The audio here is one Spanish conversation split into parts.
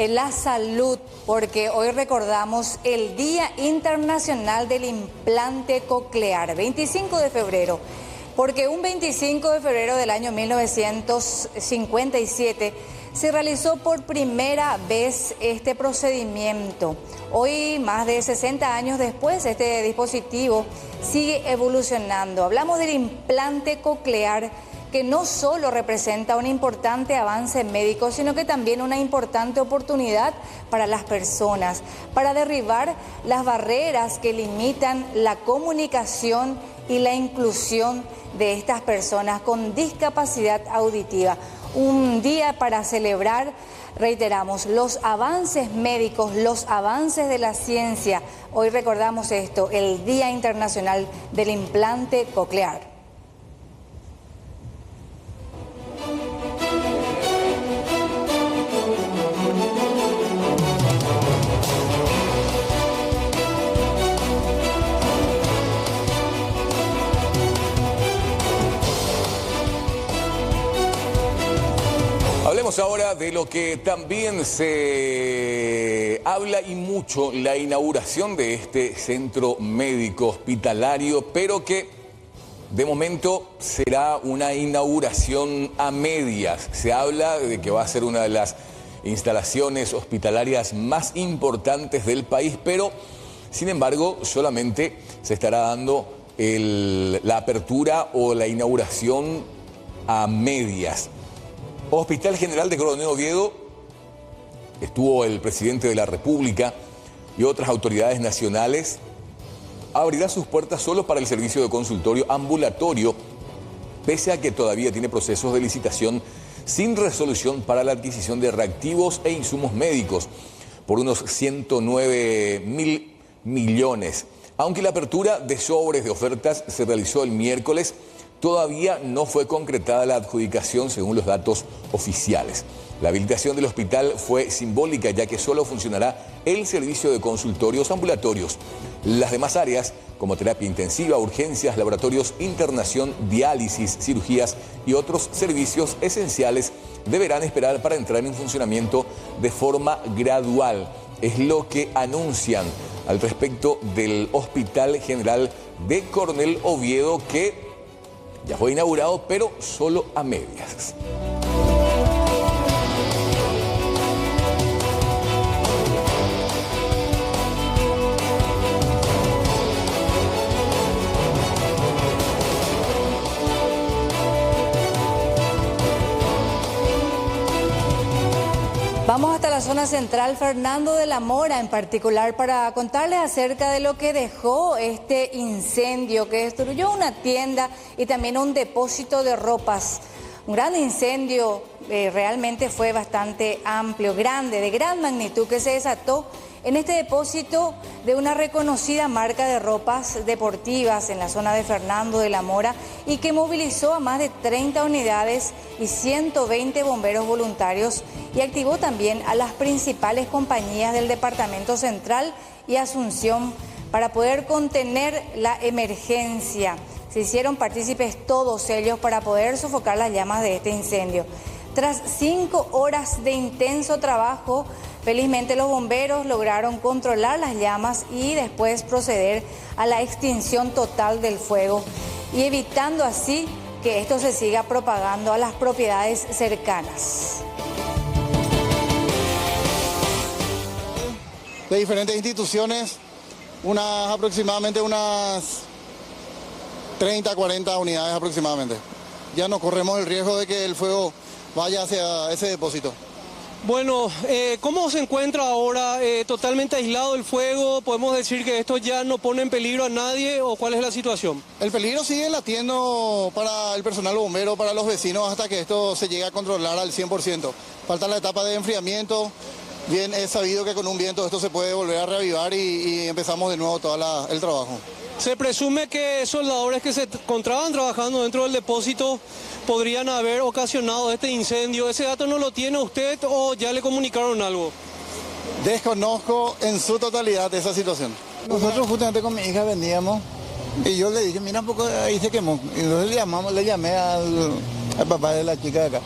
la salud, porque hoy recordamos el Día Internacional del Implante Coclear, 25 de febrero. Porque un 25 de febrero del año 1957 se realizó por primera vez este procedimiento. Hoy, más de 60 años después, este dispositivo sigue evolucionando. Hablamos del implante coclear, que no solo representa un importante avance médico, sino que también una importante oportunidad para las personas, para derribar las barreras que limitan la comunicación y la inclusión de estas personas con discapacidad auditiva. Un día para celebrar, reiteramos, los avances médicos, los avances de la ciencia. Hoy recordamos esto, el Día Internacional del Implante Coclear. Hablemos ahora de lo que también se habla y mucho, la inauguración de este centro médico hospitalario, pero que de momento será una inauguración a medias. Se habla de que va a ser una de las instalaciones hospitalarias más importantes del país, pero sin embargo solamente se estará dando la apertura o la inauguración a medias. Hospital General de Coronel Oviedo, estuvo el presidente de la República y otras autoridades nacionales, abrirá sus puertas solo para el servicio de consultorio ambulatorio, pese a que todavía tiene procesos de licitación sin resolución para la adquisición de reactivos e insumos médicos por unos 109.000 millones. Aunque la apertura de sobres de ofertas se realizó el miércoles, todavía no fue concretada la adjudicación según los datos oficiales. La habilitación del hospital fue simbólica, ya que solo funcionará el servicio de consultorios ambulatorios. Las demás áreas, como terapia intensiva, urgencias, laboratorios, internación, diálisis, cirugías y otros servicios esenciales, deberán esperar para entrar en funcionamiento de forma gradual. Es lo que anuncian al respecto del Hospital General de Coronel Oviedo, que ya fue inaugurado, pero solo a medias. Vamos hasta la zona central, Fernando de la Mora en particular, para contarles acerca de lo que dejó este incendio que destruyó una tienda y también un depósito de ropas. Un gran incendio, realmente fue bastante amplio, grande, de gran magnitud, que se desató en este depósito de una reconocida marca de ropas deportivas en la zona de Fernando de la Mora y que movilizó a más de 30 unidades y 120 bomberos voluntarios y activó también a las principales compañías del Departamento Central y Asunción para poder contener la emergencia. Se hicieron partícipes todos ellos para poder sofocar las llamas de este incendio. Tras 5 horas de intenso trabajo, felizmente los bomberos lograron controlar las llamas y después proceder a la extinción total del fuego y evitando así que esto se siga propagando a las propiedades cercanas. De diferentes instituciones, aproximadamente unas 30, 40 unidades aproximadamente. Ya no corremos el riesgo de que el fuego vaya hacia ese depósito. Bueno, ¿cómo se encuentra ahora? ¿Totalmente aislado el fuego? ¿Podemos decir que esto ya no pone en peligro a nadie o cuál es la situación? El peligro sigue latiendo para el personal bombero, para los vecinos, hasta que esto se llegue a controlar al 100%. Falta la etapa de enfriamiento. Bien, es sabido que con un viento esto se puede volver a reavivar y empezamos de nuevo todo el trabajo. Se presume que soldadores que se encontraban trabajando dentro del depósito podrían haber ocasionado este incendio. ¿Ese dato no lo tiene usted o ya le comunicaron algo? Desconozco en su totalidad esa situación. Nosotros justamente con mi hija veníamos y yo le dije, mira un poco, ahí se quemó. Y entonces le llamé al papá de la chica de acá.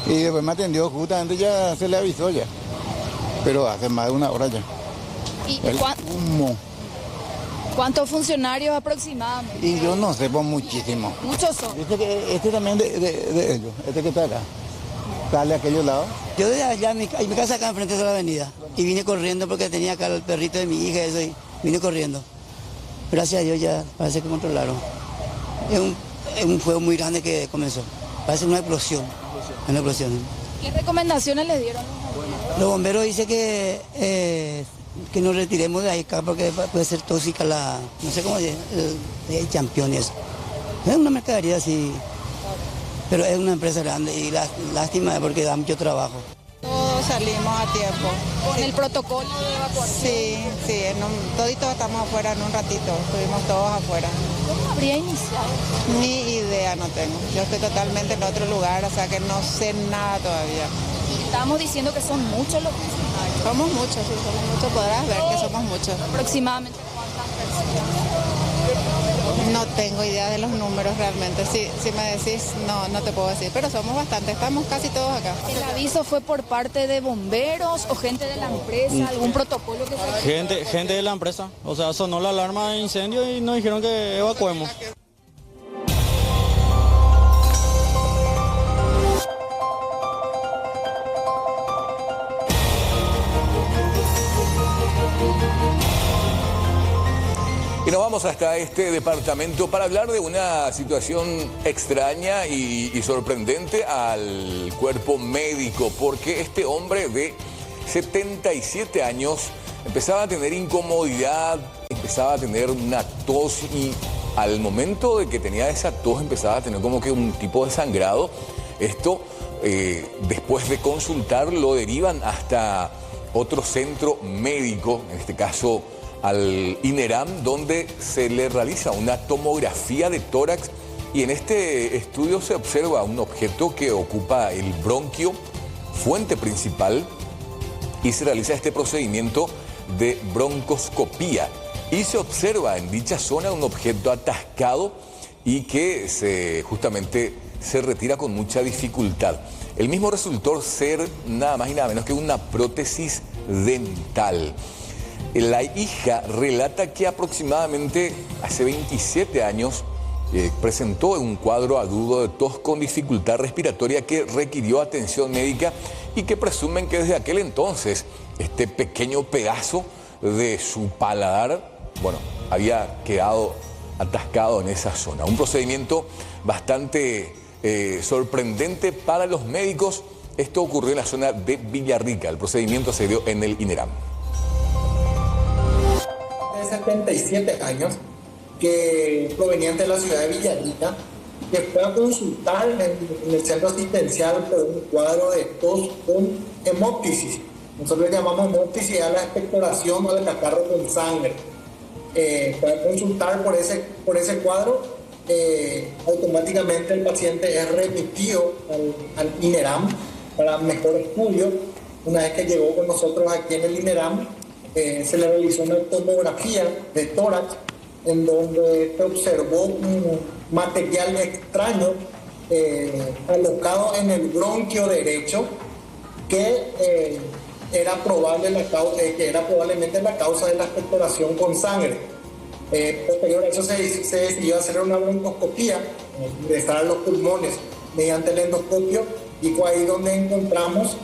Y después me atendió, justamente ya se le avisó ya. pero hace más de una hora ya. ¿Y El humo. cuántos funcionarios aproximadamente? Y yo no sé, pues muchísimo. Muchos son. Este también de ellos, este que está acá. Dale a aquellos lados. Yo desde allá, mi casa acá enfrente de la avenida, y vine corriendo porque tenía acá el perrito de mi hija, eso, y vine corriendo. Gracias a Dios ya parece que controlaron. Es un fuego muy grande que comenzó. Parece una explosión. Una explosión. ¿Qué recomendaciones les dieron? Los bomberos dicen que nos retiremos de ahí acá porque puede ser tóxica la, no sé cómo decir, el campeón y eso. Es una mercadería así, pero es una empresa grande y lástima porque da mucho trabajo. Todos salimos a tiempo. ¿Con el protocolo de evacuación? Sí, toditos estamos afuera en un ratito, estuvimos todos afuera. ¿Cómo habría iniciado? Ni idea no tengo, yo estoy totalmente en otro lugar, o sea que no sé nada todavía. Estamos diciendo que son muchos los funcionarios. Somos muchos, podrás ver que somos muchos. ¿Aproximadamente cuántas personas? No tengo idea de los números realmente, si me decís, no te puedo decir, pero somos bastantes, estamos casi todos acá. ¿El aviso fue por parte de bomberos o gente de la empresa? ¿Algún protocolo que se... Gente de la empresa, o sea, sonó la alarma de incendio y nos dijeron que evacuemos. Y nos vamos hasta este departamento para hablar de una situación extraña y sorprendente al cuerpo médico, porque este hombre de 77 años empezaba a tener incomodidad, empezaba a tener una tos y al momento de que tenía esa tos empezaba a tener como que un tipo de sangrado. Esto, después de consultar, lo derivan hasta otro centro médico, en este caso al INERAM, donde se le realiza una tomografía de tórax y en este estudio se observa un objeto que ocupa el bronquio, fuente principal, y se realiza este procedimiento de broncoscopía y se observa en dicha zona un objeto atascado y que justamente se retira con mucha dificultad. El mismo resultó ser nada más y nada menos que una prótesis dental. La hija relata que aproximadamente hace 27 años presentó un cuadro agudo de tos con dificultad respiratoria que requirió atención médica y que presumen que desde aquel entonces este pequeño pedazo de su paladar, había quedado atascado en esa zona. Un procedimiento bastante sorprendente para los médicos. Esto ocurrió en la zona de Villarrica. El procedimiento se dio en el INERAM. 77 años, que proveniente de la ciudad de Villarrica, que fue a consultar en el centro asistencial por un cuadro de tos con hemóptisis. Nosotros le llamamos hemóptisis a la expectoración o al catarro con sangre. Para consultar por ese cuadro, automáticamente el paciente es remitido al INERAM para mejor estudio. Una vez que llegó con nosotros aquí en el INERAM, se le realizó una tomografía de tórax en donde se observó un material extraño alocado en el bronquio derecho que era probablemente la causa de la expectoración con sangre. Posterior a eso se decidió hacer una broncoscopía, ingresar a los pulmones mediante el endoscopio, y fue ahí donde encontramos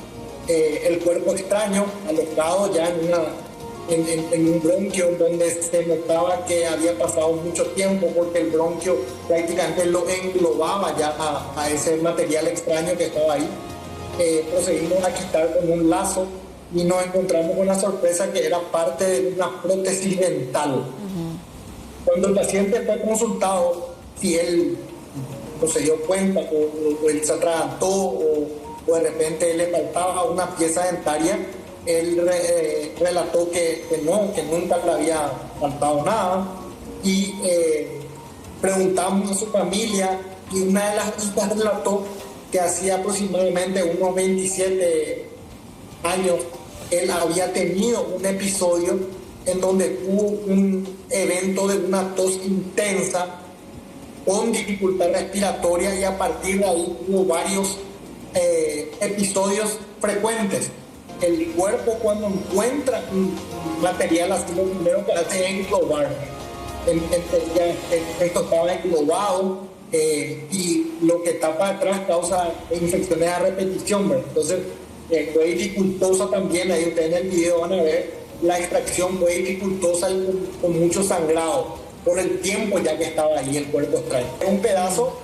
el cuerpo extraño alocado ya en un bronquio donde se notaba que había pasado mucho tiempo porque el bronquio prácticamente lo englobaba ya a ese material extraño que estaba ahí. Procedimos a quitar con un lazo y nos encontramos con la sorpresa que era parte de una prótesis dental. Cuando el paciente fue consultado, si él no se dio cuenta o él se atragantó o de repente le faltaba una pieza dentaria, él relató que nunca le había faltado nada, y preguntamos a su familia y una de las hijas relató que hacía aproximadamente unos 27 años él había tenido un episodio en donde tuvo un evento de una tos intensa con dificultad respiratoria, y a partir de ahí hubo varios episodios frecuentes el cuerpo cuando encuentra un material así, lo primero que hace es englobar. Esto estaba englobado y lo que está para atrás causa infecciones a repetición, ¿verdad? Entonces fue dificultosa también, ahí ustedes en el video van a ver, la extracción fue dificultosa y con mucho sangrado por el tiempo ya que estaba ahí el cuerpo extraño. Un pedazo,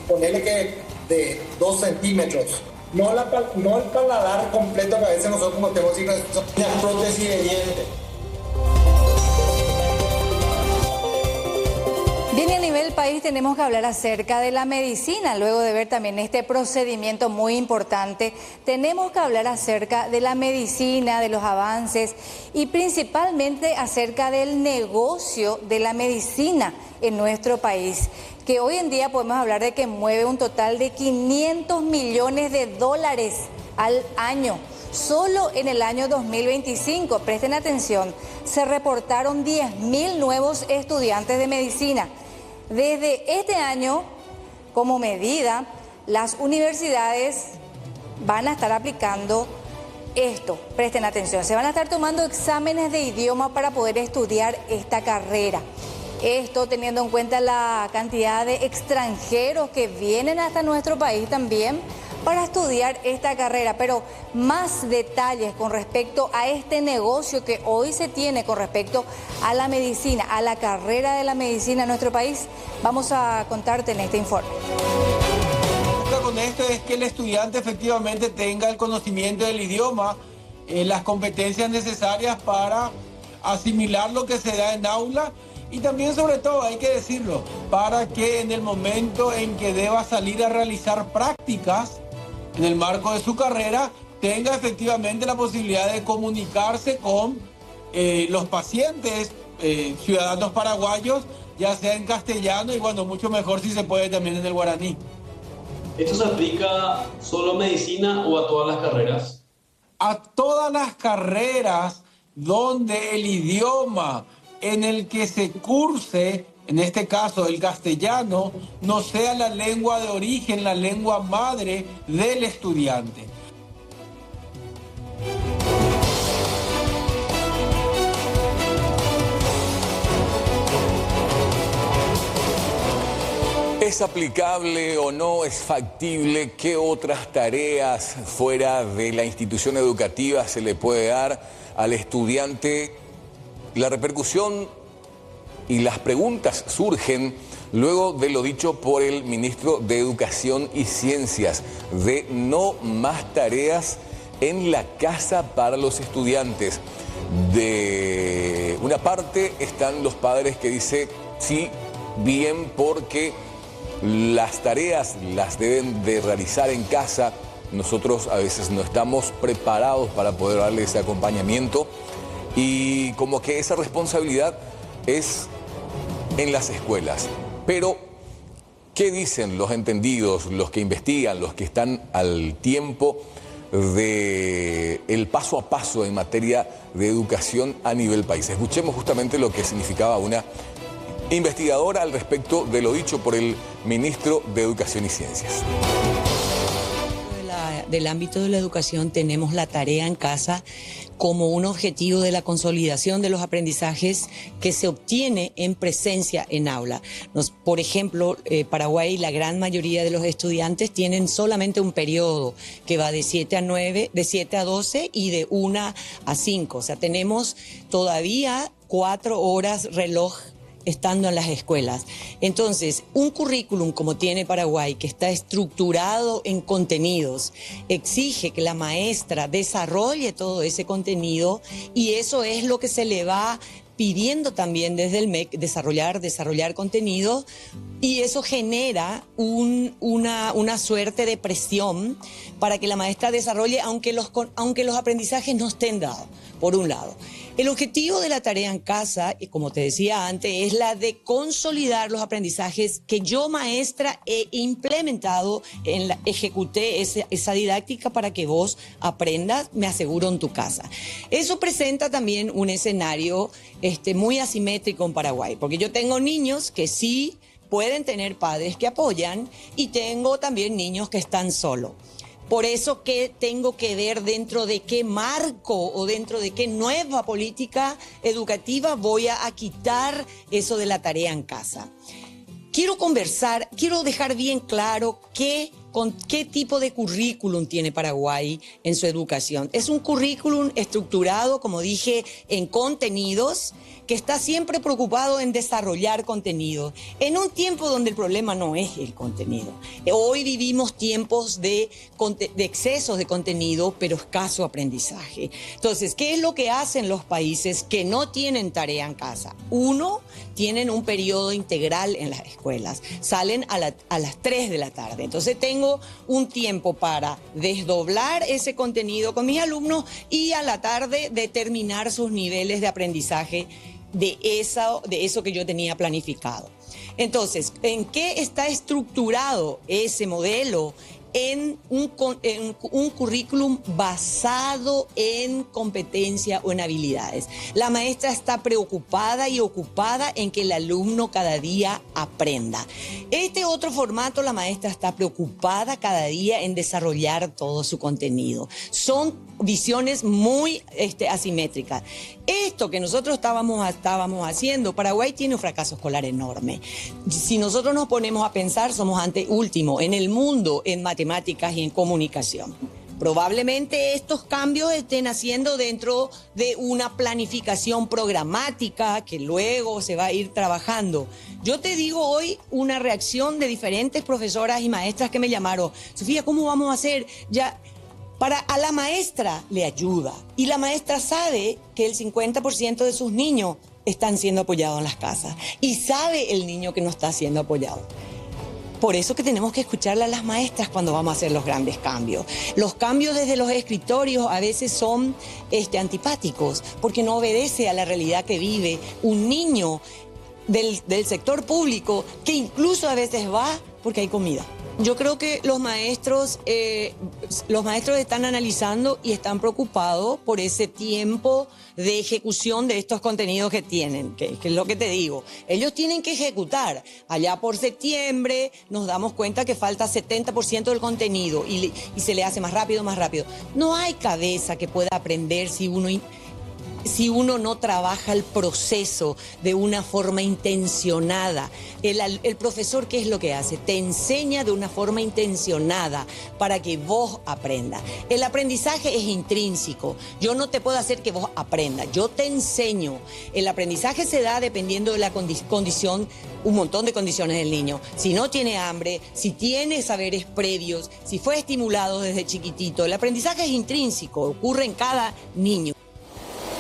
ponerle que de 2 centímetros, no el paladar completo que a veces nosotros no tenemos, sino una prótesis de diente. Bien, y a nivel país tenemos que hablar acerca de la medicina. Luego de ver también este procedimiento muy importante, tenemos que hablar acerca de la medicina, de los avances y principalmente acerca del negocio de la medicina en nuestro país, que hoy en día podemos hablar de que mueve un total de 500 millones de dólares al año. Solo en el año 2025, presten atención, se reportaron 10.000 nuevos estudiantes de medicina. Desde este año, como medida, las universidades van a estar aplicando esto. Presten atención, se van a estar tomando exámenes de idioma para poder estudiar esta carrera. Esto teniendo en cuenta la cantidad de extranjeros que vienen hasta nuestro país también para estudiar esta carrera. Pero más detalles con respecto a este negocio que hoy se tiene con respecto a la medicina, a la carrera de la medicina en nuestro país, vamos a contarte en este informe. Con esto es que el estudiante efectivamente tenga el conocimiento del idioma, las competencias necesarias para asimilar lo que se da en aula. Y también, sobre todo, hay que decirlo, para que en el momento en que deba salir a realizar prácticas en el marco de su carrera, tenga efectivamente la posibilidad de comunicarse con los pacientes, ciudadanos paraguayos, ya sea en castellano y, bueno, mucho mejor si se puede también en el guaraní. ¿Esto se aplica solo a medicina o a todas las carreras? A todas las carreras donde el idioma en el que se curse, en este caso el castellano, no sea la lengua de origen, la lengua madre del estudiante. ¿Es aplicable o no? ¿Es factible? ¿Qué otras tareas fuera de la institución educativa se le puede dar al estudiante? La repercusión y las preguntas surgen luego de lo dicho por el ministro de Educación y Ciencias, de no más tareas en la casa para los estudiantes. De una parte están los padres que dicen, sí, bien, porque las tareas las deben de realizar en casa. Nosotros a veces no estamos preparados para poder darle ese acompañamiento. Y como que esa responsabilidad es en las escuelas. Pero, ¿qué dicen los entendidos, los que investigan, los que están al tiempo de el paso a paso en materia de educación a nivel país? Escuchemos justamente lo que significaba una investigadora al respecto de lo dicho por el ministro de Educación y Ciencias. Del ámbito de la educación tenemos la tarea en casa como un objetivo de la consolidación de los aprendizajes que se obtiene en presencia en aula. Por ejemplo, Paraguay, la gran mayoría de los estudiantes tienen solamente un periodo que va de 7 a 9, de 7 a 12 y de 1 a 5. O sea, tenemos todavía 4 horas reloj estando en las escuelas. Entonces, un currículum como tiene Paraguay, que está estructurado en contenidos, exige que la maestra desarrolle todo ese contenido y eso es lo que se le va pidiendo también desde el MEC, desarrollar contenido, y eso genera una suerte de presión para que la maestra desarrolle, aunque los aprendizajes no estén dados, por un lado. El objetivo de la tarea en casa, como te decía antes, es la de consolidar los aprendizajes que yo, maestra, he implementado, ejecuté esa didáctica para que vos aprendas, me aseguro, en tu casa. Eso presenta también un escenario muy asimétrico en Paraguay, porque yo tengo niños que sí pueden tener padres que apoyan y tengo también niños que están solos. Por eso que tengo que ver dentro de qué marco o dentro de qué nueva política educativa voy a quitar eso de la tarea en casa. Quiero dejar bien claro con qué tipo de currículum tiene Paraguay en su educación. Es un currículum estructurado, como dije, en contenidos, que está siempre preocupado en desarrollar contenido, en un tiempo donde el problema no es el contenido. Hoy vivimos tiempos de excesos de contenido, pero escaso aprendizaje. Entonces, ¿qué es lo que hacen los países que no tienen tarea en casa? Uno, tienen un periodo integral en las escuelas, salen a las 3 de la tarde. Entonces tengo un tiempo para desdoblar ese contenido con mis alumnos y a la tarde determinar sus niveles de aprendizaje de eso que yo tenía planificado. Entonces, ¿en qué está estructurado ese modelo? En un currículum basado en competencia o en habilidades. La maestra está preocupada y ocupada en que el alumno cada día aprenda. Este otro formato, la maestra está preocupada cada día en desarrollar todo su contenido. Son visiones muy asimétricas. Esto que nosotros estábamos haciendo, Paraguay tiene un fracaso escolar enorme. Si nosotros nos ponemos a pensar, somos anteúltimo en el mundo en matemáticas y en comunicación. Probablemente estos cambios estén haciendo dentro de una planificación programática que luego se va a ir trabajando. Yo te digo hoy una reacción de diferentes profesoras y maestras que me llamaron. Sofía, ¿cómo vamos a hacer? A la maestra le ayuda y la maestra sabe que el 50% de sus niños están siendo apoyados en las casas y sabe el niño que no está siendo apoyado. Por eso que tenemos que escucharle a las maestras cuando vamos a hacer los grandes cambios. Los cambios desde los escritorios a veces son antipáticos porque no obedece a la realidad que vive un niño del sector público que incluso a veces va porque hay comida. Yo creo que los maestros están analizando y están preocupados por ese tiempo de ejecución de estos contenidos que tienen, que es lo que te digo. Ellos tienen que ejecutar. Allá por septiembre nos damos cuenta que falta 70% del contenido y se le hace más rápido. No hay cabeza que pueda aprender si uno no trabaja el proceso de una forma intencionada. El profesor, ¿qué es lo que hace? Te enseña de una forma intencionada para que vos aprendas. El aprendizaje es intrínseco. Yo no te puedo hacer que vos aprendas. Yo te enseño. El aprendizaje se da dependiendo de la condición, un montón de condiciones del niño. Si no tiene hambre, si tiene saberes previos, si fue estimulado desde chiquitito. El aprendizaje es intrínseco, ocurre en cada niño.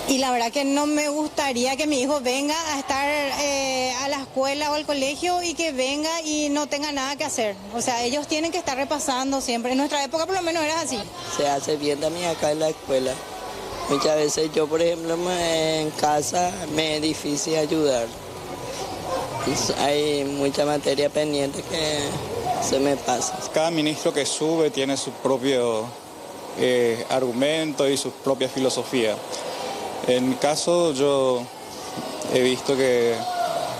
Y la verdad que no me gustaría que mi hijo venga a estar a la escuela o al colegio y que venga y no tenga nada que hacer. O sea, ellos tienen que estar repasando siempre. En nuestra época por lo menos era así. Se hace bien también acá en la escuela. Muchas veces yo, por ejemplo, en casa me es difícil ayudar. Hay mucha materia pendiente que se me pasa. Cada ministro que sube tiene su propio argumento y su propia filosofía. En mi caso yo he visto que,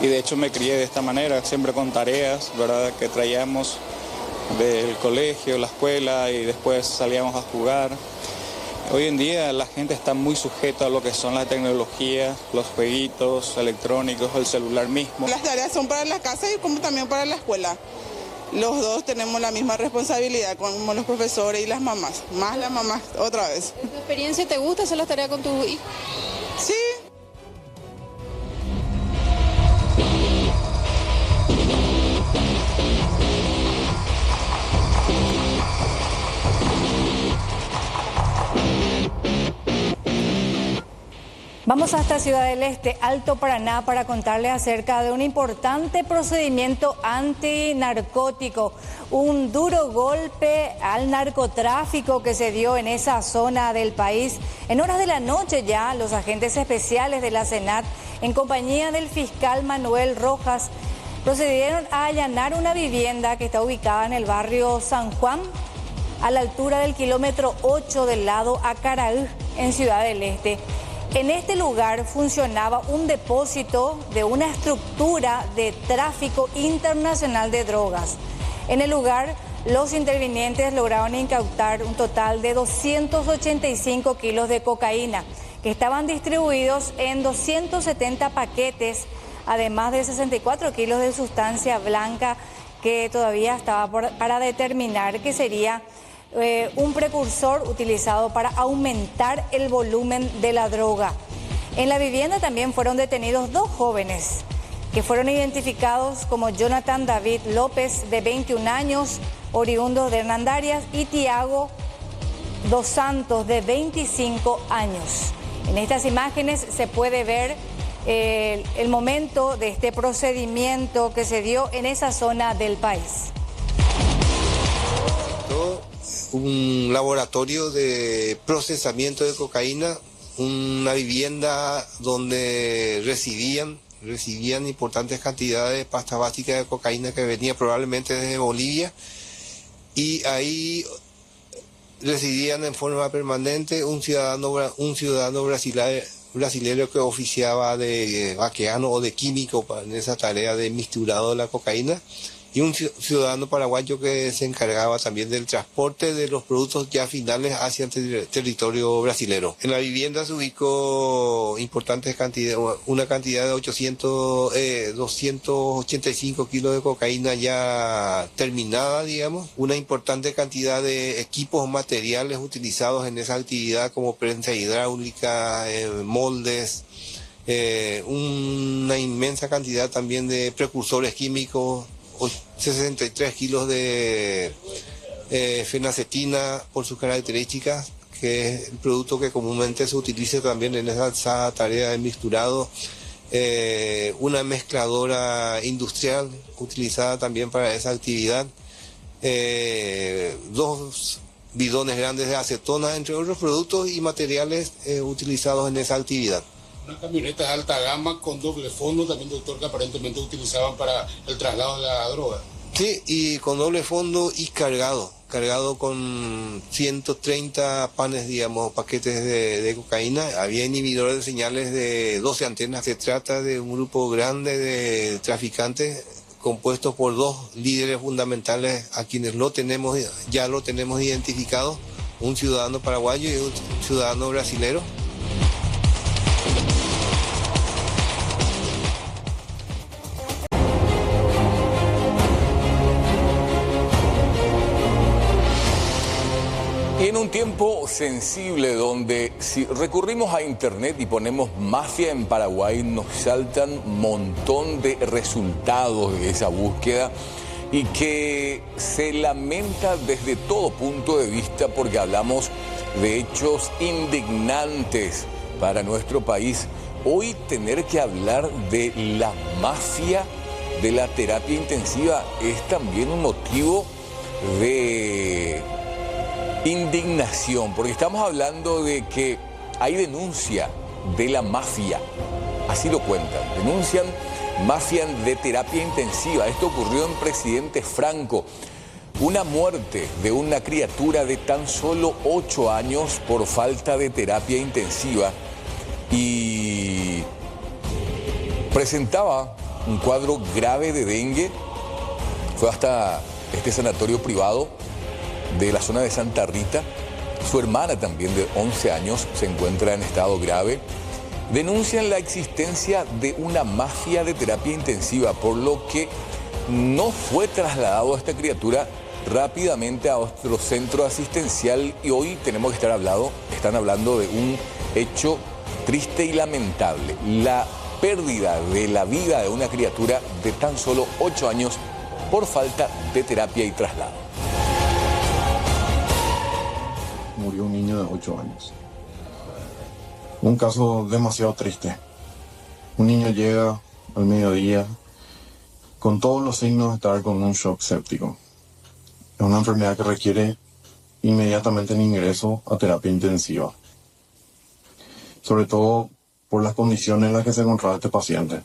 y de hecho me crié de esta manera, siempre con tareas, ¿verdad?, que traíamos del colegio, la escuela y después salíamos a jugar. Hoy en día la gente está muy sujeta a lo que son las tecnologías, los jueguitos electrónicos, el celular mismo. Las tareas son para la casa y como también para la escuela. Los dos tenemos la misma responsabilidad, como los profesores y las mamás. Más las mamás, otra vez. ¿En tu experiencia te gusta hacer las tareas con tu hijo? Sí. Vamos hasta Ciudad del Este, Alto Paraná, para contarles acerca de un importante procedimiento antinarcótico, un duro golpe al narcotráfico que se dio en esa zona del país. En horas de la noche ya, los agentes especiales de la SENAT, en compañía del fiscal Manuel Rojas, procedieron a allanar una vivienda que está ubicada en el barrio San Juan, a la altura del kilómetro 8 del lado Acaraú, en Ciudad del Este. En este lugar funcionaba un depósito de una estructura de tráfico internacional de drogas. En el lugar los intervinientes lograron incautar un total de 285 kilos de cocaína, que estaban distribuidos en 270 paquetes, además de 64 kilos de sustancia blanca que todavía estaba para determinar que sería un precursor utilizado para aumentar el volumen de la droga. En la vivienda también fueron detenidos 2 jóvenes que fueron identificados como Jonathan David López, de 21 años, oriundo de Hernandarias, y Tiago Dos Santos, de 25 años. En estas imágenes se puede ver el momento de este procedimiento que se dio en esa zona del país. Un laboratorio de procesamiento de cocaína, una vivienda donde recibían importantes cantidades de pasta básica de cocaína que venía probablemente desde Bolivia, y ahí residían en forma permanente un ciudadano brasileño que oficiaba de vaqueano o de químico en esa tarea de misturado de la cocaína, y un ciudadano paraguayo que se encargaba también del transporte de los productos ya finales hacia el territorio brasilero. En la vivienda se ubicó una cantidad de 285 kilos de cocaína ya terminada, digamos, una importante cantidad de equipos materiales utilizados en esa actividad, como prensa hidráulica, moldes, una inmensa cantidad también de precursores químicos, 63 kilos de fenacetina por sus características, que es el producto que comúnmente se utiliza también en esa tarea de misturado, una mezcladora industrial utilizada también para esa actividad, 2 bidones grandes de acetona, entre otros productos y materiales utilizados en esa actividad. Una camioneta de alta gama con doble fondo también, doctor, que aparentemente utilizaban para el traslado de la droga. Sí, y con doble fondo y cargado con 130 panes, digamos, paquetes de cocaína. Había inhibidores de señales de 12 antenas. Se trata de un grupo grande de traficantes compuestos por 2 líderes fundamentales a quienes ya lo tenemos identificado, un ciudadano paraguayo y un ciudadano brasilero. En un tiempo sensible donde si recurrimos a internet y ponemos mafia en Paraguay, nos saltan un montón de resultados de esa búsqueda y que se lamenta desde todo punto de vista, porque hablamos de hechos indignantes para nuestro país. Hoy tener que hablar de la mafia de la terapia intensiva es también un motivo de indignación, porque estamos hablando de que hay denuncia de la mafia, así lo cuentan, denuncian mafia de terapia intensiva. Esto ocurrió en Presidente Franco, una muerte de una criatura de tan solo 8 años por falta de terapia intensiva, y presentaba un cuadro grave de dengue. Fue hasta este sanatorio privado de la zona de Santa Rita. Su hermana, también de 11 años, se encuentra en estado grave. Denuncian la existencia de una mafia de terapia intensiva, por lo que no fue trasladado a esta criatura rápidamente a otro centro asistencial, y hoy están hablando de un hecho triste y lamentable: la pérdida de la vida de una criatura de tan solo 8 años por falta de terapia y traslado. Murió un niño de 8 años. Un caso demasiado triste. Un niño llega al mediodía con todos los signos de estar con un shock séptico. Es una enfermedad que requiere inmediatamente el ingreso a terapia intensiva, sobre todo por las condiciones en las que se encontraba este paciente.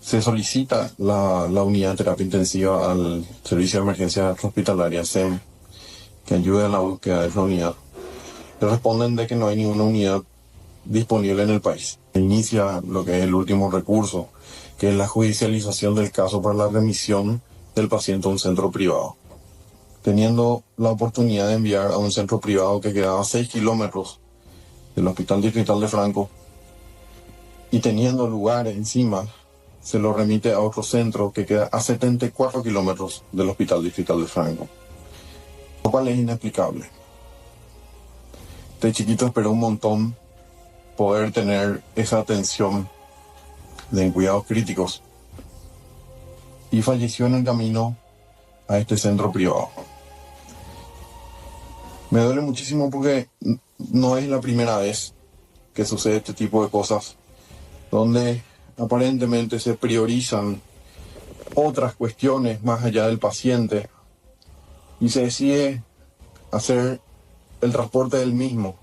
Se solicita la unidad de terapia intensiva al Servicio de Emergencia Hospitalaria, SEM, que ayude en la búsqueda de esa unidad. Le responden de que no hay ninguna unidad disponible en el país. Inicia lo que es el último recurso, que es la judicialización del caso para la remisión del paciente a un centro privado, teniendo la oportunidad de enviar a un centro privado que quedaba a 6 kilómetros del Hospital Distrital de Franco, y teniendo lugar encima, se lo remite a otro centro que queda a 74 kilómetros del Hospital Distrital de Franco, lo cual es inexplicable. Este chiquito esperó un montón poder tener esa atención en cuidados críticos y falleció en el camino a este centro privado. Me duele muchísimo porque no es la primera vez que sucede este tipo de cosas, donde aparentemente se priorizan otras cuestiones más allá del paciente y se decide hacer el transporte del mismo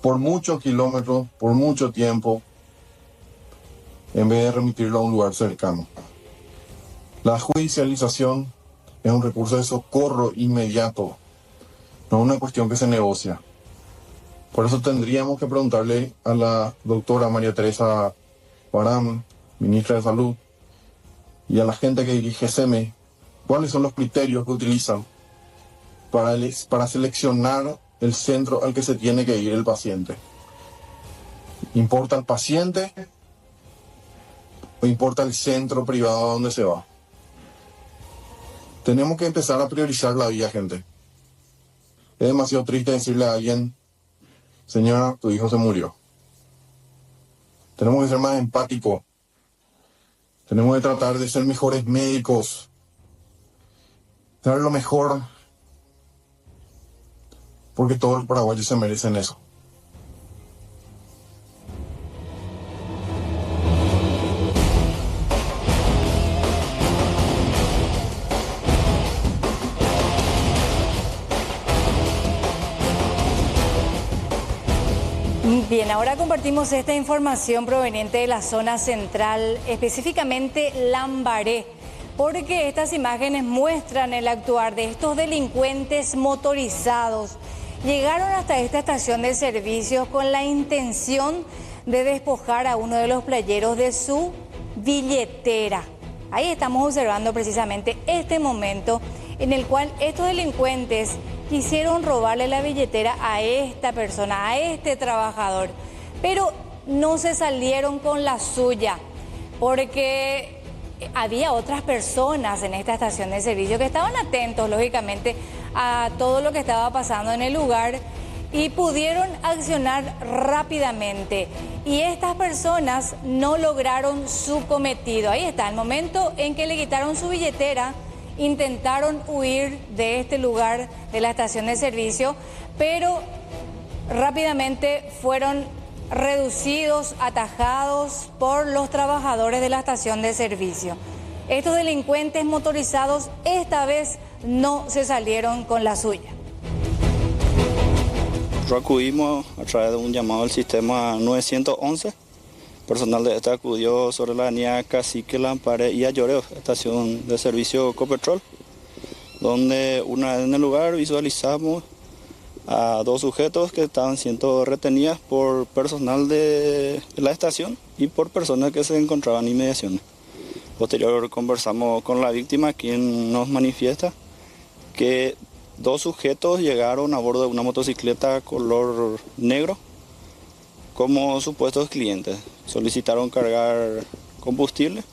por muchos kilómetros, por mucho tiempo, en vez de remitirlo a un lugar cercano. La judicialización es un recurso de socorro inmediato, no es una cuestión que se negocia. Por eso tendríamos que preguntarle a la doctora María Teresa Parán, ministra de Salud, y a la gente que dirige SEME, cuáles son los criterios que utilizan para seleccionar el centro al que se tiene que ir el paciente. ¿Importa el paciente o importa el centro privado a donde se va? Tenemos que empezar a priorizar la vida, gente. Es demasiado triste decirle a alguien: señora, tu hijo se murió. Tenemos que ser más empáticos. Tenemos que tratar de ser mejores médicos. Dar lo mejor. Porque todos los paraguayos se merecen eso. Bien, ahora compartimos esta información proveniente de la zona central, específicamente Lambaré, porque estas imágenes muestran el actuar de estos delincuentes motorizados. Llegaron hasta esta estación de servicios con la intención de despojar a uno de los playeros de su billetera. Ahí estamos observando precisamente este momento en el cual estos delincuentes quisieron robarle la billetera a esta persona, a este trabajador, pero no se salieron con la suya, porque había otras personas en esta estación de servicio que estaban atentos, lógicamente, a todo lo que estaba pasando en el lugar y pudieron accionar rápidamente. Y estas personas no lograron su cometido. Ahí está, el momento en que le quitaron su billetera, intentaron huir de este lugar, de la estación de servicio, pero rápidamente fueron reducidos, atajados por los trabajadores de la estación de servicio. Estos delincuentes motorizados esta vez no se salieron con la suya. Nosotros acudimos a través de un llamado al sistema 911. Personal de esta acudió sobre la avenida Cacique Lambaré y Ayoreo, estación de servicio Copetrol, donde una vez en el lugar visualizamos a dos sujetos que estaban siendo retenidas por personal de la estación y por personas que se encontraban en inmediaciones. Posterior conversamos con la víctima, quien nos manifiesta que dos sujetos llegaron a bordo de una motocicleta color negro como supuestos clientes. Solicitaron cargar combustible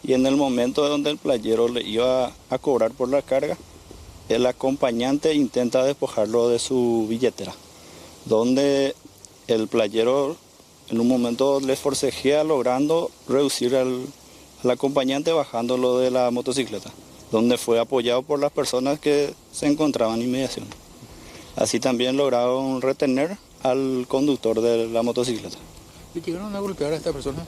y en el momento donde el playero le iba a cobrar por la carga, el acompañante intenta despojarlo de su billetera, donde el playero en un momento le forcejea logrando reducir al acompañante bajándolo de la motocicleta, donde fue apoyado por las personas que se encontraban en inmediación. Así también lograron retener al conductor de la motocicleta. ¿Y llegaron a golpear a esta persona?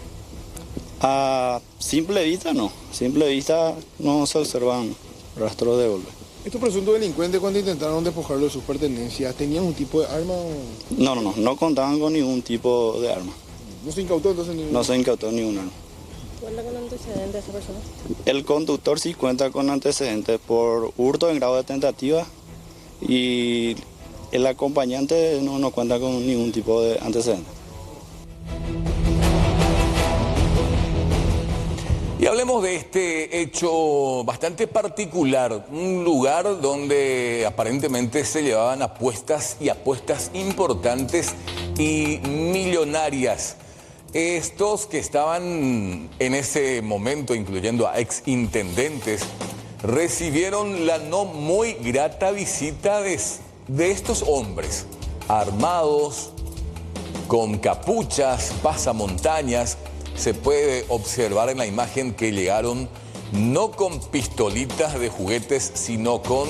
A simple vista no, simple vista no se observan rastros de golpe. ¿Estos presuntos delincuentes, cuando intentaron despojarlo de sus pertenencias, tenían un tipo de arma? No contaban con ningún tipo de arma. ¿No se incautó entonces ningún arma? No se incautó ningún arma. ¿Cuenta con antecedentes de esa persona? El conductor sí cuenta con antecedentes por hurto en grado de tentativa y el acompañante no cuenta con ningún tipo de antecedentes. Y hablemos de este hecho bastante particular, un lugar donde aparentemente se llevaban apuestas y apuestas importantes y millonarias. Estos que estaban en ese momento, incluyendo a exintendentes, recibieron la no muy grata visita de estos hombres, armados, con capuchas, pasamontañas. Se puede observar en la imagen que llegaron no con pistolitas de juguetes, sino con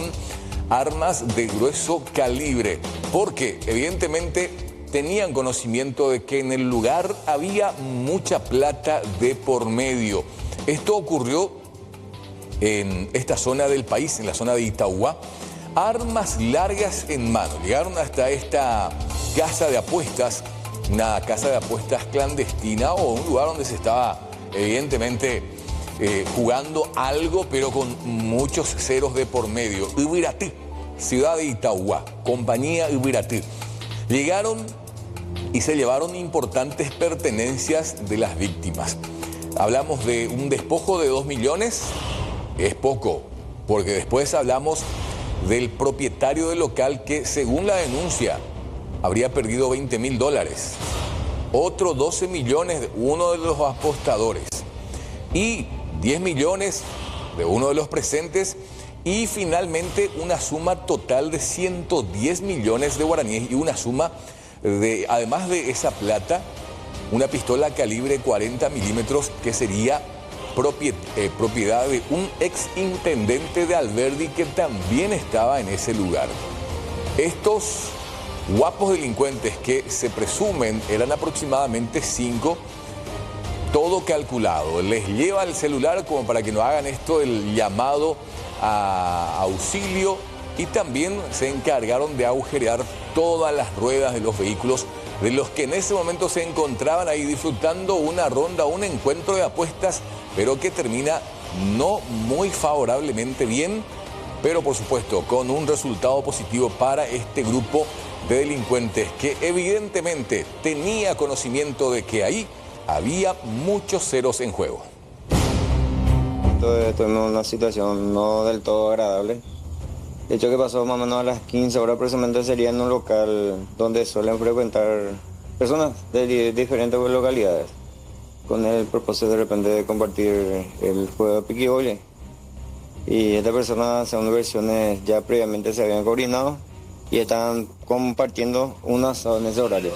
armas de grueso calibre, porque evidentemente tenían conocimiento de que en el lugar había mucha plata de por medio. Esto ocurrió en esta zona del país, en la zona de Itauguá. Armas largas en mano. Llegaron hasta esta casa de apuestas, una casa de apuestas clandestina o un lugar donde se estaba evidentemente jugando algo, pero con muchos ceros de por medio. Ubiratí, ciudad de Itauguá, compañía Ubiratí. Llegaron y se llevaron importantes pertenencias de las víctimas. Hablamos de un despojo de 2 millones, es poco, porque después hablamos del propietario del local que, según la denuncia, habría perdido $20.000. Otro 12 millones de uno de los apostadores. Y 10 millones de uno de los presentes. Y finalmente una suma total de 110 millones de guaraníes y una suma de, además de esa plata, una pistola calibre 40 milímetros que sería propiedad de un ex intendente de Alberdi que también estaba en ese lugar. Estos guapos delincuentes que se presumen eran aproximadamente 5, todo calculado. Les lleva el celular como para que no hagan esto, el llamado a auxilio, y también se encargaron de agujerear todas las ruedas de los vehículos de los que en ese momento se encontraban ahí disfrutando una ronda, un encuentro de apuestas, pero que termina no muy favorablemente bien, pero por supuesto con un resultado positivo para este grupo de delincuentes que evidentemente tenía conocimiento de que ahí había muchos ceros en juego. Tuvimos una situación no del todo agradable. De hecho, que pasó más o menos a las 15 horas aproximadamente, sería en un local donde suelen frecuentar personas de diferentes localidades, con el propósito de repente de compartir el juego de piquibolle. Y estas personas, según versiones, ya previamente se habían coordinado y estaban compartiendo un asado en ese horario.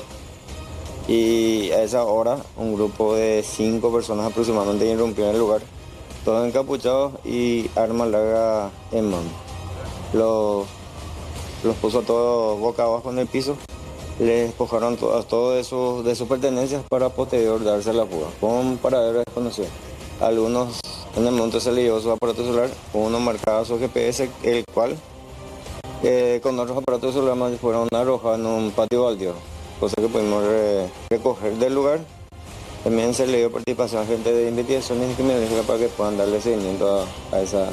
Y a esa hora, un grupo de 5 personas aproximadamente irrumpió en el lugar, todos encapuchados y arma larga en mano. Los puso todos boca abajo en el piso, les despojaron todo de sus pertenencias para posterior darse la fuga, con paradero desconocido. Algunos en el momento se le llevó su aparato celular, uno marcaba su GPS, el cual con otros aparatos celulares fueron arrojados en un patio baldío, cosa que pudimos recoger del lugar. También se le dio participación a gente de investigación y criminalística para que puedan darle seguimiento a ese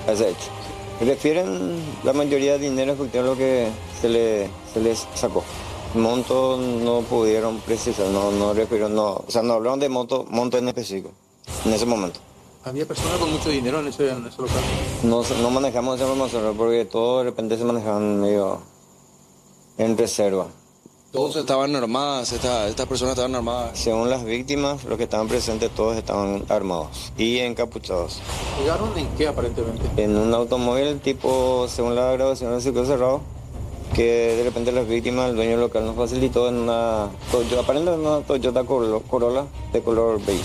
hecho. Refieren la mayoría de dinero efectivo a lo que se les sacó. Monto no pudieron precisar, o sea, no hablaron de monto en específico en ese momento. ¿Había personas con mucho dinero en ese local? No manejamos esa información porque todo de repente se manejaban medio en reserva. ¿Todos estaban armadas? ¿Estas personas estaban armadas? Según las víctimas, los que estaban presentes todos estaban armados y encapuchados. ¿Llegaron en qué aparentemente? En un automóvil tipo, según la grabación del circuito cerrado, que de repente las víctimas, el dueño del local nos facilitó en una Toyota Corolla de color beige.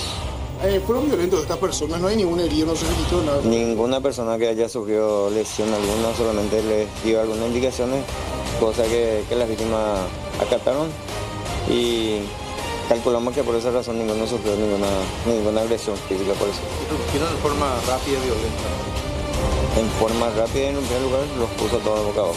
¿Fueron violentos estas personas? ¿No hay ningún herido? ¿No se registró nada? Ninguna persona que haya sufrido lesión alguna, solamente les dio algunas indicaciones, cosa que las víctimas acataron, y calculamos que por esa razón ninguno sufrió ninguna agresión física por eso. ¿Irrumpieron en forma rápida y violenta? En forma rápida en un primer lugar los puso todos boca abajo.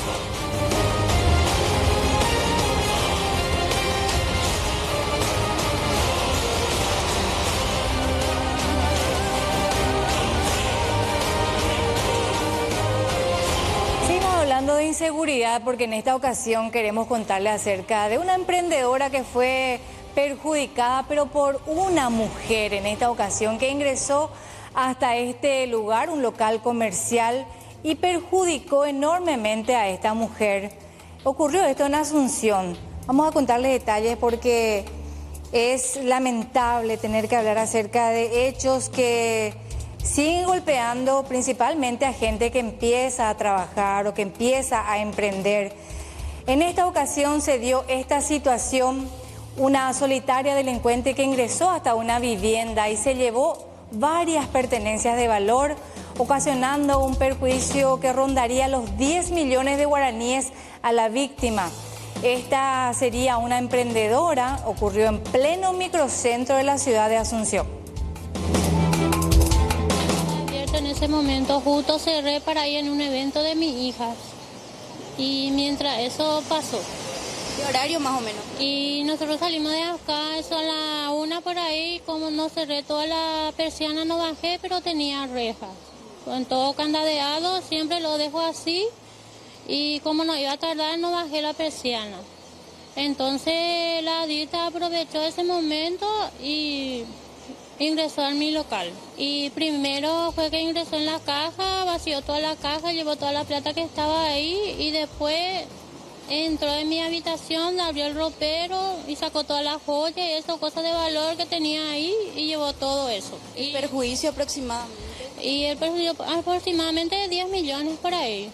Hablando de inseguridad, porque en esta ocasión queremos contarles acerca de una emprendedora que fue perjudicada, pero por una mujer en esta ocasión que ingresó hasta este lugar, un local comercial, y perjudicó enormemente a esta mujer. Ocurrió esto en Asunción. Vamos a contarles detalles porque es lamentable tener que hablar acerca de hechos que siguen golpeando principalmente a gente que empieza a trabajar o que empieza a emprender. En esta ocasión se dio esta situación, una solitaria delincuente que ingresó hasta una vivienda y se llevó varias pertenencias de valor, ocasionando un perjuicio que rondaría los 10 millones de guaraníes a la víctima. Esta sería una emprendedora, ocurrió en pleno microcentro de la ciudad de Asunción. En ese momento justo cerré para ir en un evento de mi hija y mientras eso pasó. ¿Qué horario más o menos? Y nosotros salimos de acá, eso a la 1 por ahí, como no cerré toda la persiana no bajé, pero tenía rejas. Con todo candadeado, siempre lo dejo así y como no iba a tardar no bajé la persiana. Entonces la adicta aprovechó ese momento y ingresó a mi local. Y primero fue que ingresó en la caja, vació toda la caja, llevó toda la plata que estaba ahí y después entró en mi habitación, abrió el ropero y sacó todas las joyas y eso, cosas de valor que tenía ahí y llevó todo eso. ¿El perjuicio aproximadamente? Y el perjuicio aproximadamente 10 millones por ahí.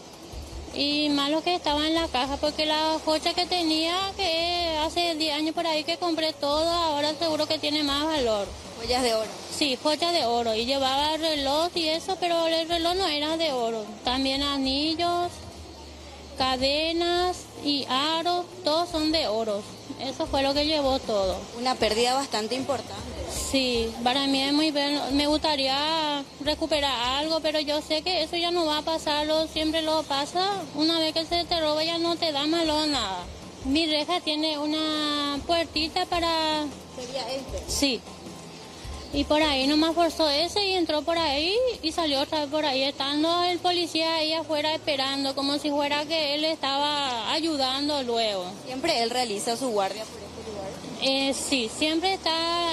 Y más lo que estaba en la caja, porque la joya que tenía, que hace 10 años por ahí que compré todo, ahora seguro que tiene más valor. ¿Joyas de oro? Sí, joyas de oro. Y llevaba reloj y eso, pero el reloj no era de oro. También anillos, cadenas y aros, todos son de oro. Eso fue lo que llevó todo. Una pérdida bastante importante. Sí, para mí es muy bueno. Me gustaría recuperar algo, pero yo sé que eso ya no va a pasar, siempre lo pasa. Una vez que se te roba ya no te da malo nada. Mi reja tiene una puertita para... ¿Sería este? Sí. Y por ahí nomás forzó ese y entró por ahí y salió otra vez por ahí, estando el policía ahí afuera esperando, como si fuera que él estaba ayudando luego. ¿Siempre él realiza su guardia por este lugar? Sí, siempre está,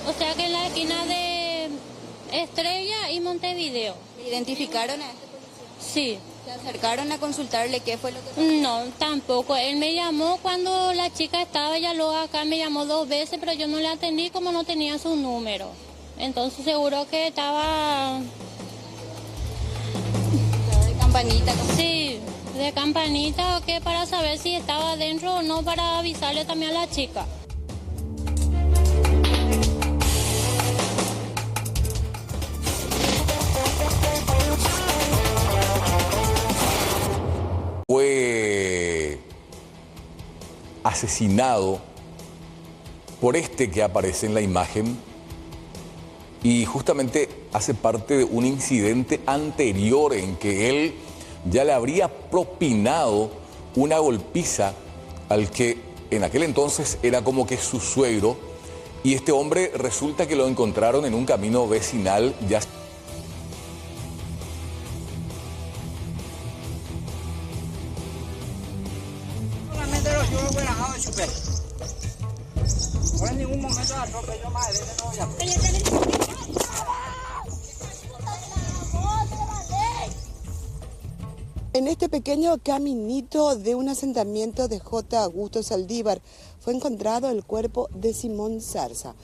o sea que en la esquina de Estrella y Montevideo. ¿Le identificaron a este policía? Sí. ¿Se acercaron a consultarle qué fue lo que pasó? No, tampoco. Él me llamó cuando la chica estaba, ya luego acá me llamó 2 veces, pero yo no le atendí como no tenía su número. Entonces seguro que estaba... ¿De campanita? Sí, de campanita o qué, para saber si estaba adentro o no, para avisarle también a la chica. Fue asesinado por este que aparece en la imagen y justamente hace parte de un incidente anterior en que él ya le habría propinado una golpiza al que en aquel entonces era como que su suegro, y este hombre resulta que lo encontraron en un camino vecinal ya. En ningún momento atropelló más de novia. En este pequeño caminito de un asentamiento de J. Augusto Saldívar fue encontrado el cuerpo de Simón Zarza,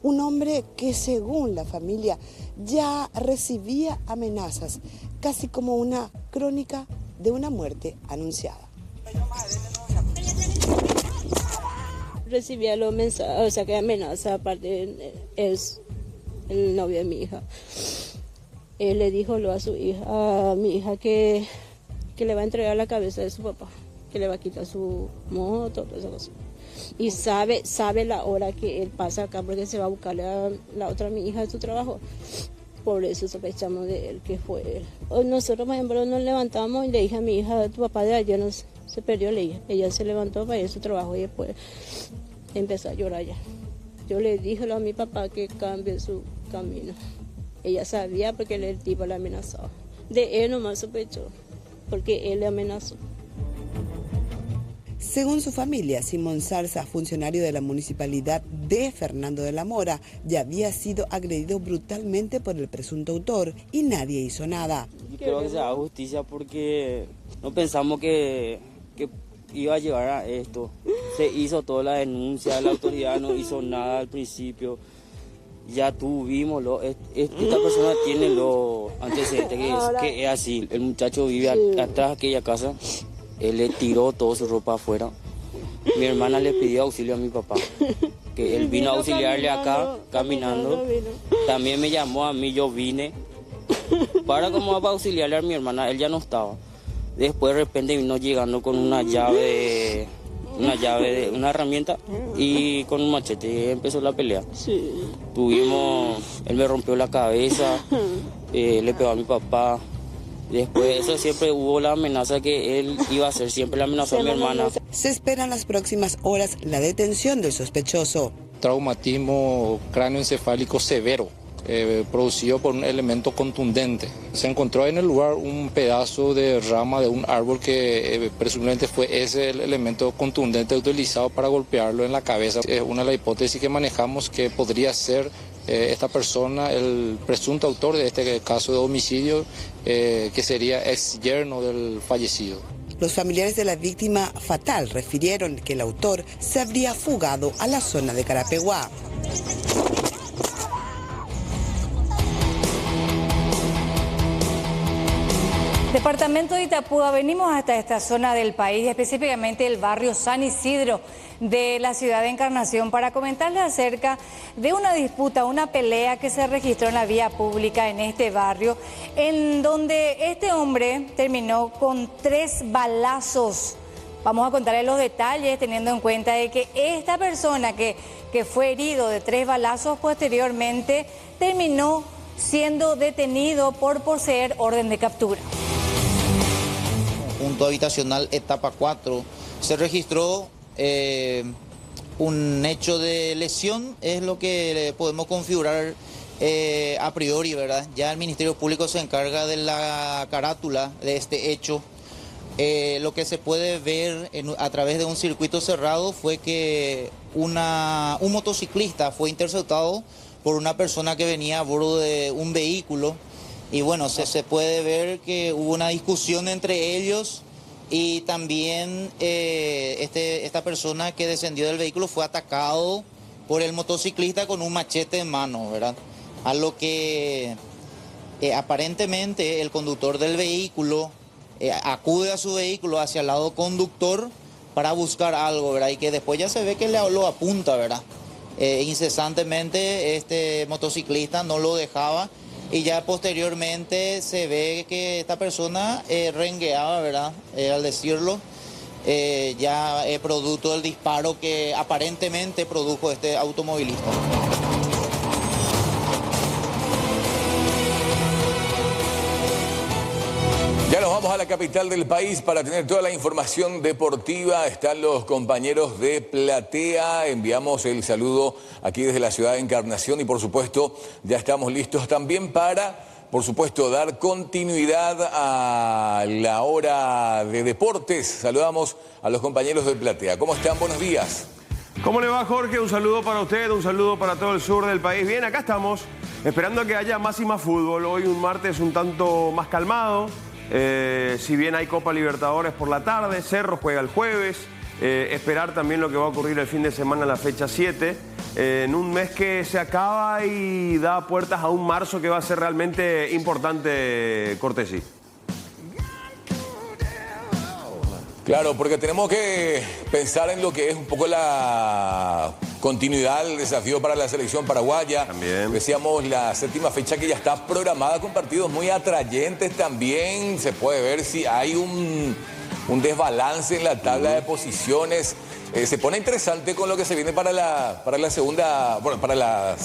un hombre que según la familia ya recibía amenazas, casi como una crónica de una muerte anunciada. Recibía los mensajes, o sea que amenaza, aparte es el novio de mi hija. Él le dijo a su hija, a mi hija, que le va a entregar la cabeza de su papá, que le va a quitar su moto, todas esas cosas. Y sabe la hora que él pasa acá porque se va a buscarle a la otra mi hija de su trabajo. Por eso sospechamos de él, que fue él. Nosotros, por ejemplo, nos levantamos y le dije a mi hija, tu papá de ayer se perdió, le dije. Ella se levantó para ir a su trabajo y después empezó a llorar ya. Yo le dije a mi papá que cambie su camino. Ella sabía porque el tipo la amenazaba. De él nomás sospechó, porque él le amenazó. Según su familia, Simón Zarza, funcionario de la municipalidad de Fernando de la Mora, ya había sido agredido brutalmente por el presunto autor y nadie hizo nada. Creo que se haga justicia porque no pensamos que iba a llegar a esto. Se hizo toda la denuncia, la autoridad no hizo nada al principio. Ya tuvimos, esta persona tiene los antecedentes, que es así. El muchacho vive atrás de aquella casa, él le tiró toda su ropa afuera. Mi hermana le pidió auxilio a mi papá, que él vino a auxiliarle acá, caminando. También me llamó a mí, yo vine para auxiliarle a mi hermana, él ya no estaba. Después de repente vino llegando con una herramienta y con un machete, y empezó la pelea. Él me rompió la cabeza, le pegó a mi papá. Después eso siempre hubo la amenaza que él iba a hacer, siempre la amenazó a mi hermana. Se espera en las próximas horas la detención del sospechoso. Traumatismo cráneoencefálico severo, producido por un elemento contundente. Se encontró en el lugar un pedazo de rama de un árbol que presumiblemente fue ese el elemento contundente utilizado para golpearlo en la cabeza. Es una de las hipótesis que manejamos que podría ser esta persona el presunto autor de este caso de homicidio, que sería ex yerno del fallecido. Los familiares de la víctima fatal refirieron que el autor se habría fugado a la zona de Carapeguá. Departamento de Itapúa, venimos hasta esta zona del país, específicamente el barrio San Isidro de la ciudad de Encarnación, para comentarles acerca de una disputa, una pelea que se registró en la vía pública en este barrio, en donde este hombre terminó con 3 balazos. Vamos a contarles los detalles, teniendo en cuenta de que esta persona que fue herido de 3 balazos, posteriormente terminó siendo detenido por poseer orden de captura. Punto habitacional etapa 4, se registró un hecho de lesión, es lo que podemos configurar a priori, ¿verdad? Ya el Ministerio Público se encarga de la carátula de este hecho. Lo que se puede ver a través de un circuito cerrado fue que un motociclista fue interceptado por una persona que venía a bordo de un vehículo. Y bueno, se puede ver que hubo una discusión entre ellos y también esta persona que descendió del vehículo fue atacado por el motociclista con un machete en mano, ¿verdad? A lo que aparentemente el conductor del vehículo acude a su vehículo hacia el lado conductor para buscar algo, ¿verdad? Y que después ya se ve que lo apunta, ¿verdad? Incesantemente este motociclista no lo dejaba. Y ya posteriormente se ve que esta persona rengueaba, ¿verdad? Al decirlo, ya producto del disparo que aparentemente produjo este automovilista. Ya nos vamos a la capital del país para tener toda la información deportiva. Están los compañeros de Platea. Enviamos el saludo aquí desde la ciudad de Encarnación y por supuesto ya estamos listos también para, por supuesto, dar continuidad a la hora de deportes. Saludamos a los compañeros de Platea. ¿Cómo están? Buenos días. ¿Cómo le va, Jorge? Un saludo para usted, un saludo para todo el sur del país. Bien, acá estamos esperando a que haya más y más fútbol. Hoy un martes un tanto más calmado. Si bien hay Copa Libertadores por la tarde, Cerro juega el jueves, esperar también lo que va a ocurrir el fin de semana en la fecha 7, en un mes que se acaba y da puertas a un marzo que va a ser realmente importante, Cortesi. Claro, porque tenemos que pensar en lo que es un poco la continuidad del desafío para la selección paraguaya. También. Decíamos la 7ª fecha que ya está programada con partidos muy atrayentes también. Se puede ver si hay un desbalance en la tabla de posiciones. Se pone interesante con lo que se viene para la segunda, bueno, para la